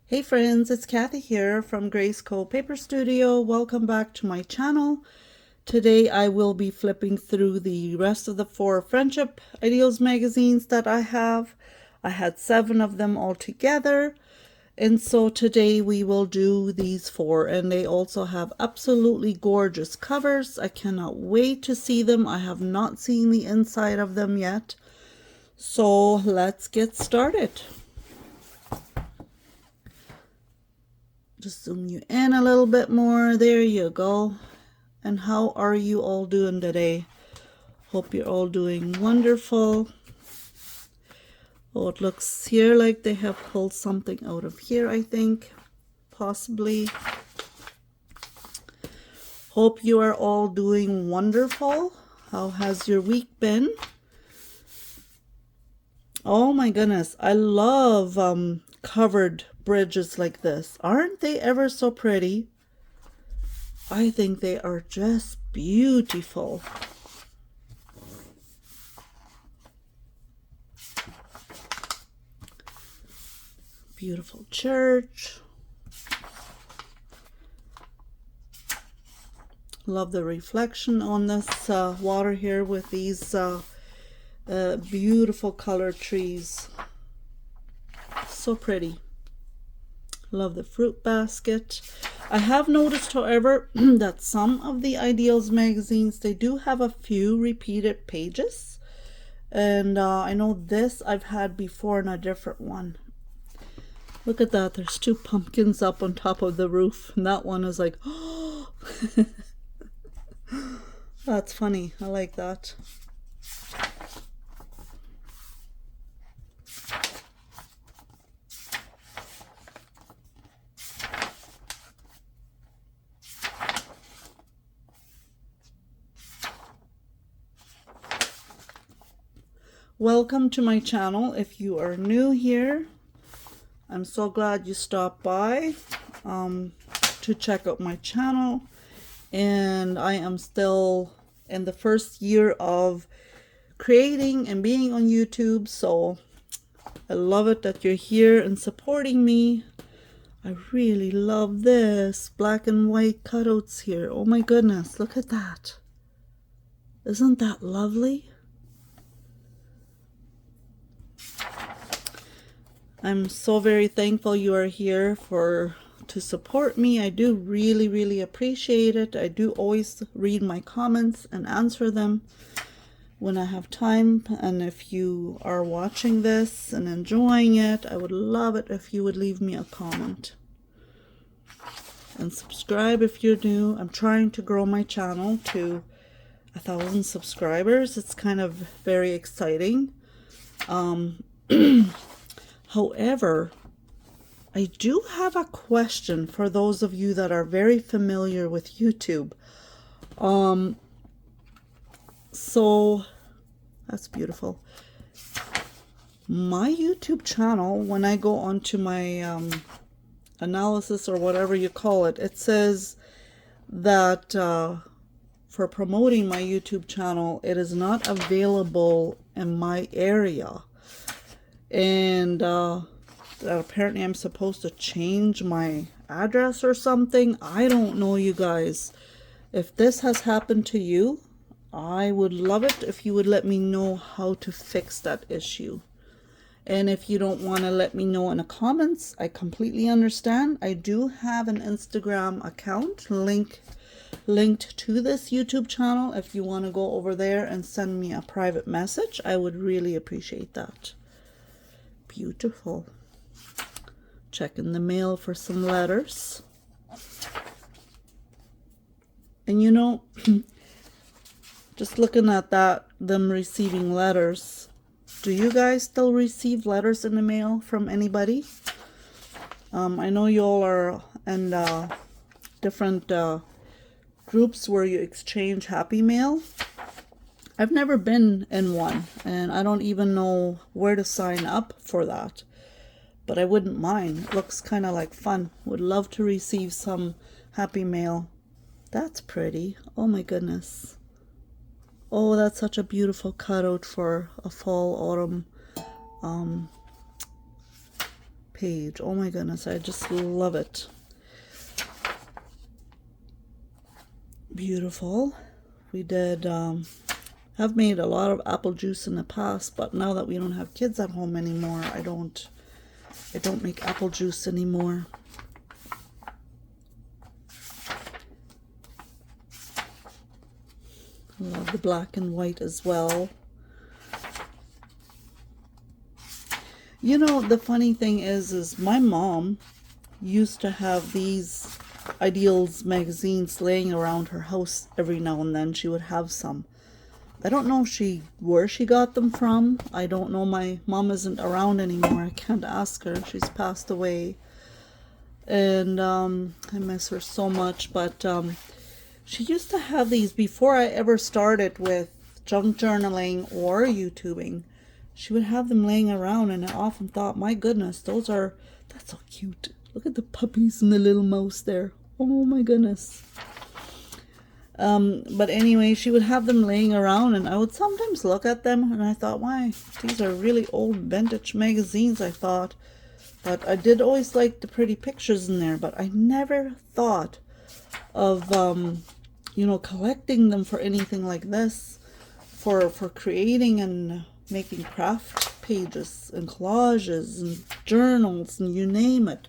Hey friends, it's Kathy here from GraceCo.Paperstudio. Welcome back to my channel. Today I will be flipping through the rest of the 4 Friendship Ideals magazines that I have. I had 7 of them all together. And so today we will do these 4, and they also have absolutely gorgeous covers. I cannot wait to see them. I have not seen the inside of them yet. So let's get started. Just zoom you in a little bit more. There you go. And how are you all doing today? Hope you're all doing wonderful. Oh, it looks here like they have pulled something out of here, I think. Possibly. Hope you are all doing wonderful. How has your week been? Oh my goodness. I love covered bridges like this. Aren't they ever so pretty? I think they are just beautiful. Beautiful church. Love the reflection on this water here with these beautiful colored trees. So pretty. Love the fruit basket. I have noticed, however, that some of the Ideals magazines, they do have a few repeated pages. And I know this I've had before in a different one. Look at that. There's 2 pumpkins up on top of the roof. And that one is like, oh. That's funny. I like that. Welcome to my channel. If you are new here, I'm so glad you stopped by to check out my channel. And I am still in the first year of creating and being on YouTube, so I love it that you're here and supporting me. I really love this black and white cutouts here. Oh my goodness, look at that. Isn't that lovely? I'm so very thankful you are here to support me. I do really appreciate it. I do always read my comments and answer them when I have time. And if you are watching this and enjoying it, I would love it if you would leave me a comment. And subscribe if you're new. I'm trying to grow my channel to 1,000 subscribers. It's kind of very exciting. However, I do have a question for those of you that are very familiar with YouTube. So that's beautiful. My YouTube channel, when I go onto my analysis or whatever you call it, it says that for promoting my YouTube channel, it is not available in my area. And that apparently I'm supposed to change my address or something. I don't know, you guys. If this has happened to you, I would love it if you would let me know how to fix that issue. And if you don't want to let me know in the comments, I completely understand. I do have an Instagram account linked to this YouTube channel. If you want to go over there and send me a private message, I would really appreciate that. Beautiful. Checking the mail for some letters. And you know, just looking at them receiving letters, do you guys still receive letters in the mail from anybody? I know you all are in different groups where you exchange happy mail. I've never been in one, and I don't even know where to sign up for that. But I wouldn't mind. It looks kind of like fun. Would love to receive some happy mail. That's pretty. Oh my goodness. Oh, that's such a beautiful cutout for a fall, autumn page. Oh my goodness, I just love it. Beautiful. We did have made a lot of apple juice in the past, but now that we don't have kids at home anymore, I don't make apple juice anymore. I love the black and white as well. You know, the funny thing is my mom used to have these Ideals magazines laying around her house every now and then. She would have some. I don't know where she got them from. I don't know. My mom isn't around anymore. I can't ask her. She's passed away. And I miss her so much. But she used to have these before I ever started with junk journaling or YouTubing. She would have them laying around, and I often thought, my goodness, that's so cute. Look at the puppies and the little mouse there. Oh my goodness. But anyway, she would have them laying around, and I would sometimes look at them, and I thought, why, these are really old vintage magazines, I thought. But I did always like the pretty pictures in there, but I never thought of, you know, collecting them for anything like this, for creating and making craft pages and collages and journals and you name it.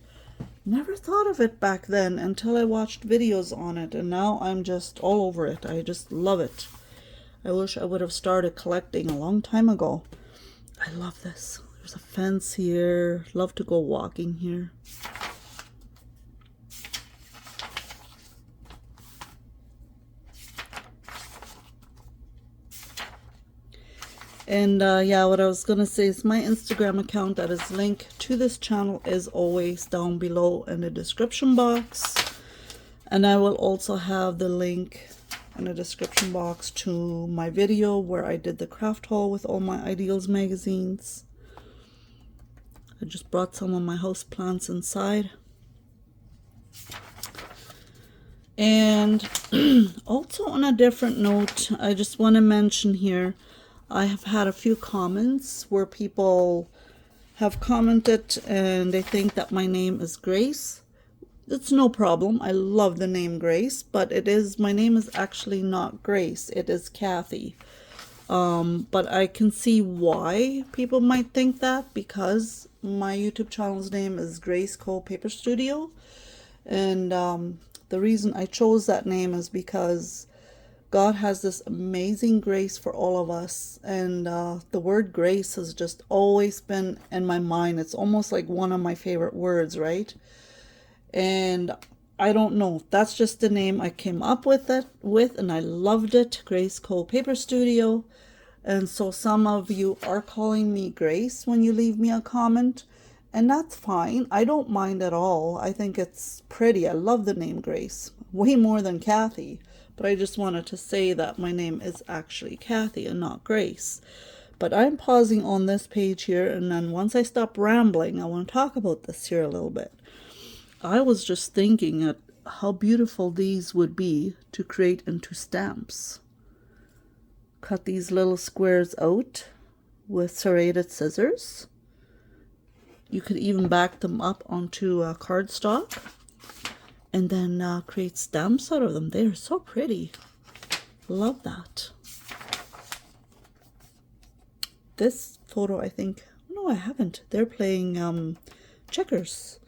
Never thought of it back then until I watched videos on it, and now I'm just all over it. I just love it. I wish I would have started collecting a long time ago. I love this. There's a fence here. Love to go walking here. And yeah, what I was going to say is my Instagram account that is linked to this channel is always down below in the description box. And I will also have the link in the description box to my video where I did the craft haul with all my Ideals magazines. I just brought some of my house plants inside. And also on a different note, I just want to mention here, I have had a few comments where people have commented and they think that my name is Grace. It's no problem. I love the name Grace, but my name is actually not Grace. It is Kathy. But I can see why people might think that, because my YouTube channel's name is GraceCo.Paperstudio. And the reason I chose that name is because God has this amazing grace for all of us, and the word grace has just always been in my mind. It's almost like one of my favorite words, right? And I don't know, that's just the name I came up with and I loved it, GraceCo.Paperstudio. And so some of you are calling me Grace when you leave me a comment, and that's fine. I don't mind at all. I think it's pretty. I love the name Grace way more than Kathy. But I just wanted to say that my name is actually Kathy and not Grace. But I'm pausing on this page here, and then once I stop rambling, I want to talk about this here a little bit. I was just thinking at how beautiful these would be to create into stamps. Cut these little squares out with serrated scissors. You could even back them up onto cardstock and then create stamps out of them. They are so pretty. Love that. This photo, I think, no, I haven't. They're playing checkers.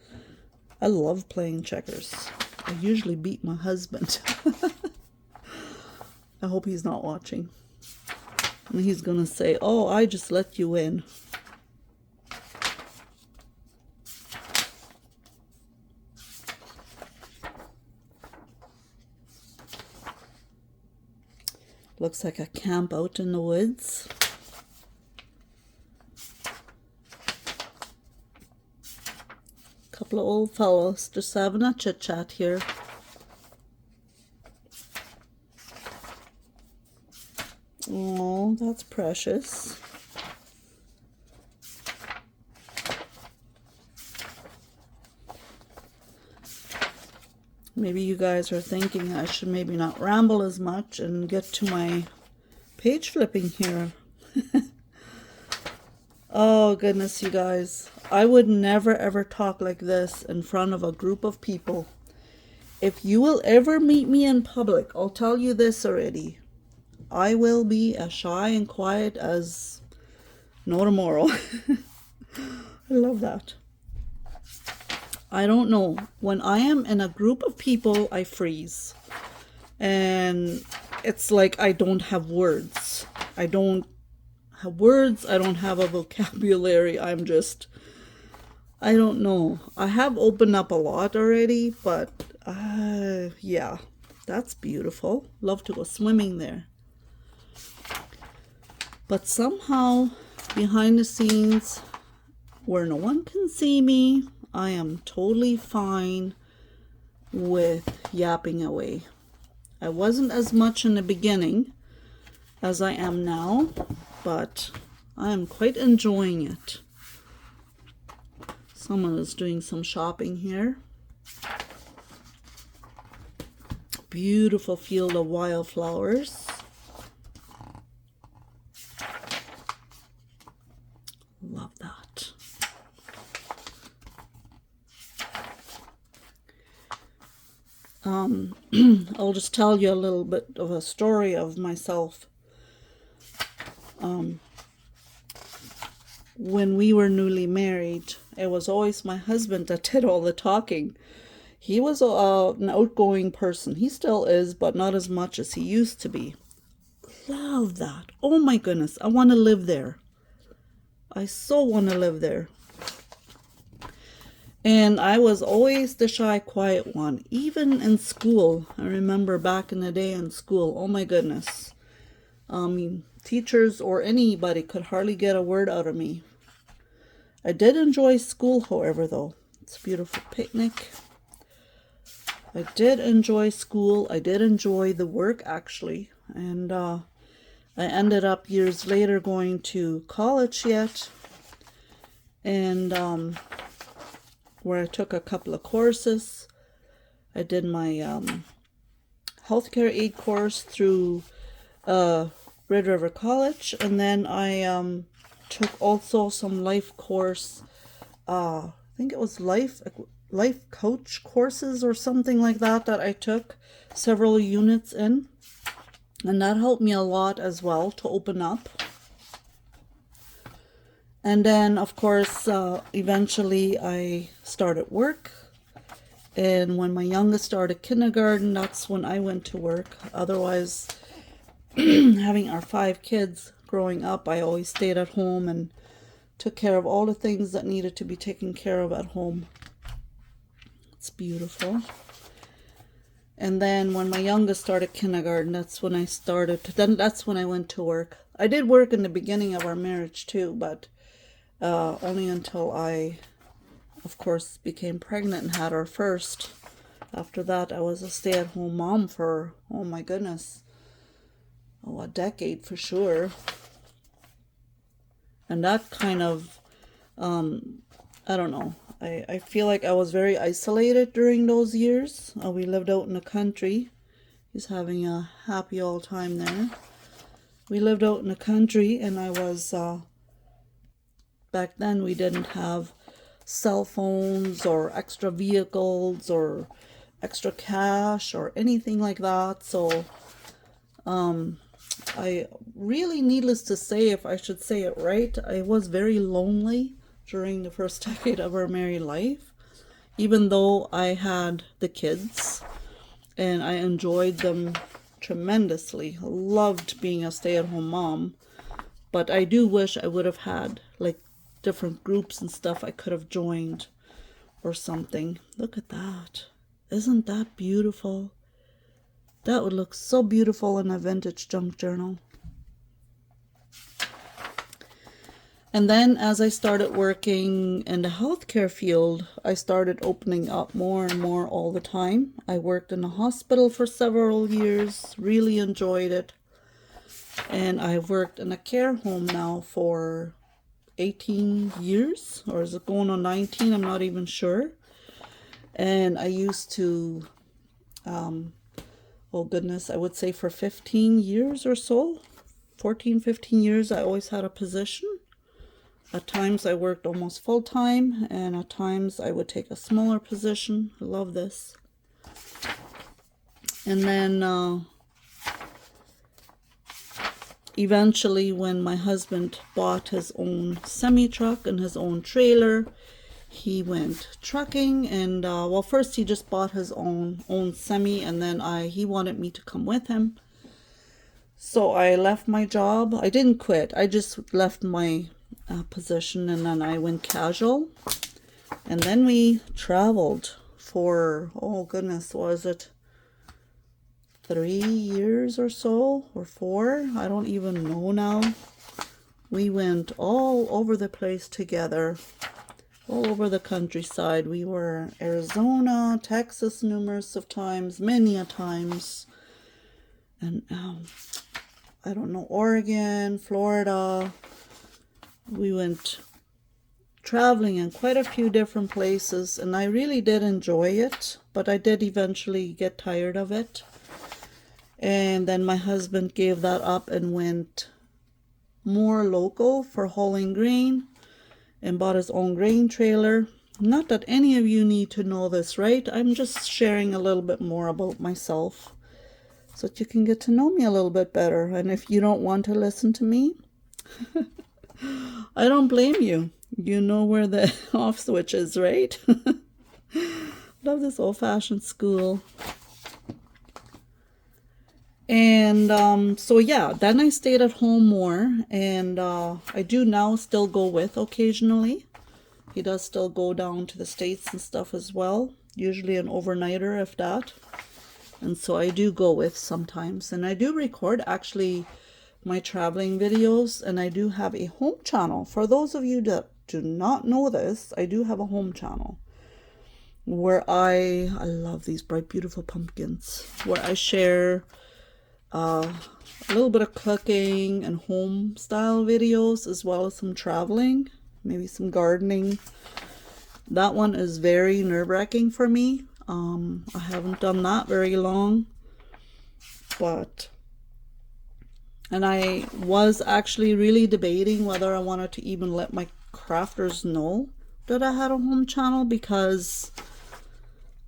I love playing checkers. I usually beat my husband. I hope he's not watching. And he's gonna say, oh, I just let you in. Looks like a camp out in the woods. Couple of old fellows just having a chit chat here. Oh, that's precious. Maybe you guys are thinking I should maybe not ramble as much and get to my page flipping here. Oh goodness, you guys. I would never ever talk like this in front of a group of people. If you will ever meet me in public, I'll tell you this already. I will be as shy and quiet as no tomorrow. I love that. I don't know. When I am in a group of people, I freeze. And it's like I don't have words. I don't have words. I don't have a vocabulary. I don't know. I have opened up a lot already, but yeah, that's beautiful. Love to go swimming there. But somehow, behind the scenes, where no one can see me, I am totally fine with yapping away. I wasn't as much in the beginning as I am now, but I am quite enjoying it. Someone is doing some shopping here. Beautiful field of wildflowers. Love that. I'll just tell you a little bit of a story of myself. When we were newly married, it was always my husband that did all the talking. He was an outgoing person. He still is, but not as much as he used to be. Love that. Oh my goodness, I want to live there. I so want to live there. And I was always the shy, quiet one, even in school. I remember back in the day in school, oh my goodness. Teachers or anybody could hardly get a word out of me. I did enjoy school, however, though. It's a beautiful picnic. I did enjoy school. I did enjoy the work, actually. And I ended up years later going to college yet. And where I took a couple of courses. I did my healthcare aid course through Red River College. And then I took also some life course. I think it was life coach courses or something like that I took several units in, and that helped me a lot as well to open up. And then of course eventually I started work, and when my youngest started kindergarten, that's when I went to work. Otherwise, having our 5 kids growing up, I always stayed at home and took care of all the things that needed to be taken care of at home. It's beautiful. And then when my youngest started kindergarten, that's when that's when I went to work. I did work in the beginning of our marriage too, but only until I, of course, became pregnant and had our first. After that, I was a stay-at-home mom for, oh my goodness, a decade for sure. And that kind of, I don't know. I feel like I was very isolated during those years. We lived out in the country. He's having a happy old time there. We lived out in the country, and I was, back then we didn't have cell phones or extra vehicles or extra cash or anything like that. So, I really, needless to say, if I should say it right, I was very lonely during the first decade of our married life, even though I had the kids and I enjoyed them tremendously. I loved being a stay-at-home mom, but I do wish I would have had like different groups and stuff I could have joined or something. Look at that. Isn't that beautiful? That would look so beautiful in a vintage junk journal. And then as I started working in the healthcare field, I started opening up more and more all the time. I worked in a hospital for several years, really enjoyed it. And I've worked in a care home now for 18 years, or is it going on 19? I'm not even sure. And I used to, oh goodness, I would say for 15 years or so, 14, 15 years, I always had a position. At times I worked almost full time, and at times I would take a smaller position. I love this. And then eventually, when my husband bought his own semi-truck and his own trailer, he went trucking. And well, first he just bought his own semi, and then he wanted me to come with him. So I left my job. I didn't quit. I just left my position, and then I went casual. And then we traveled for, oh goodness, was it 3 years or so, or 4? I don't even know now. We went all over the place together, all over the countryside. We were Arizona, Texas numerous of times, many a times. And I don't know, Oregon, Florida. We went traveling in quite a few different places, and I really did enjoy it, but I did eventually get tired of it. And then my husband gave that up and went more local for hauling grain and bought his own grain trailer. Not that any of you need to know this, right? I'm just sharing a little bit more about myself so that you can get to know me a little bit better. And if you don't want to listen to me, I don't blame you. You know where the off switch is, right? Love this old-fashioned school. And so yeah, then I stayed at home more, and I do now still go with occasionally. He does still go down to the States and stuff as well, usually an overnighter if that. And so I do go with sometimes, and I do record actually my traveling videos, and I do have a home channel. For those of you that do not know this, I do have a home channel where I love these bright beautiful pumpkins, where I share a little bit of cooking and home style videos, as well as some traveling, maybe some gardening. That one is very nerve-wracking for me. I haven't done that very long, and I was actually really debating whether I wanted to even let my crafters know that I had a home channel, because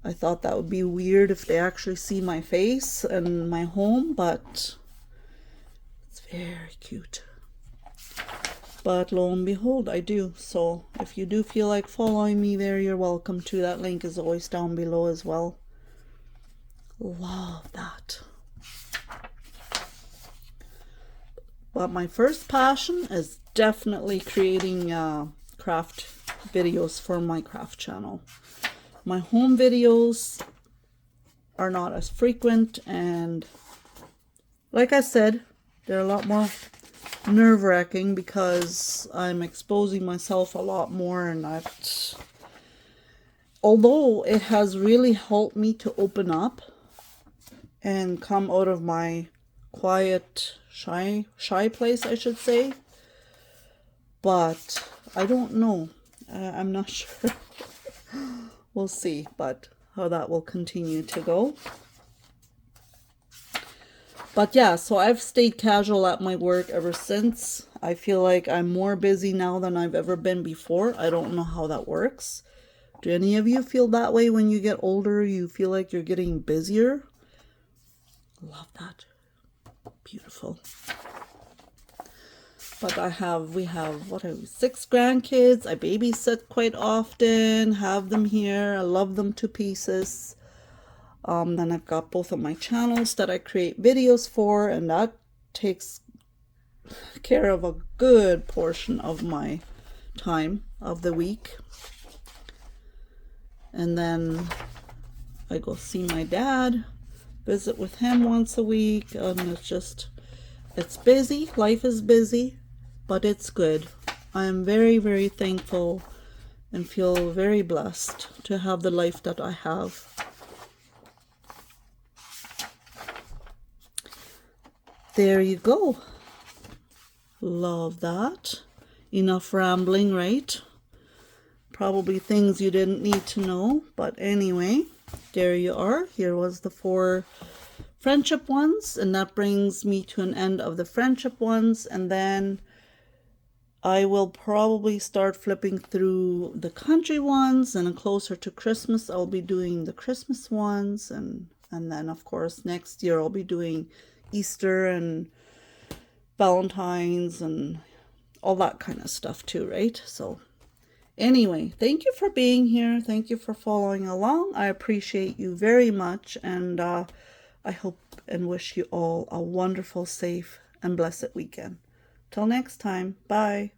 I thought that would be weird if they actually see my face and my home, but it's very cute. But lo and behold, I do. So if you do feel like following me there, you're welcome to. That link is always down below as well. Love that. But my first passion is definitely creating craft videos for my craft channel. My home videos are not as frequent, and like I said, they're a lot more nerve-wracking because I'm exposing myself a lot more, and although it has really helped me to open up and come out of my quiet, shy place, I should say, but I don't know. I'm not sure. We'll see, but how that will continue to go. But yeah, so I've stayed casual at my work ever since. I feel like I'm more busy now than I've ever been before. I don't know how that works. Do any of you feel that way when you get older? You feel like you're getting busier? Love that. Beautiful. But we have, 6 grandkids. I babysit quite often, have them here. I love them to pieces. Then I've got both of my channels that I create videos for, and that takes care of a good portion of my time of the week. And then I go see my dad, visit with him once a week, and it's busy. Life is busy, but it's good. I am very, very thankful and feel very blessed to have the life that I have. There you go. Love that. Enough rambling, right? Probably things you didn't need to know, but anyway, there you are. Here was the 4 friendship ones, and that brings me to an end of the friendship ones. And then I will probably start flipping through the country ones, and closer to Christmas I'll be doing the Christmas ones, and then of course next year I'll be doing Easter and Valentine's and all that kind of stuff too, right? So anyway, thank you for being here. Thank you for following along. I appreciate you very much, and I hope and wish you all a wonderful, safe, and blessed weekend. Till next time, bye.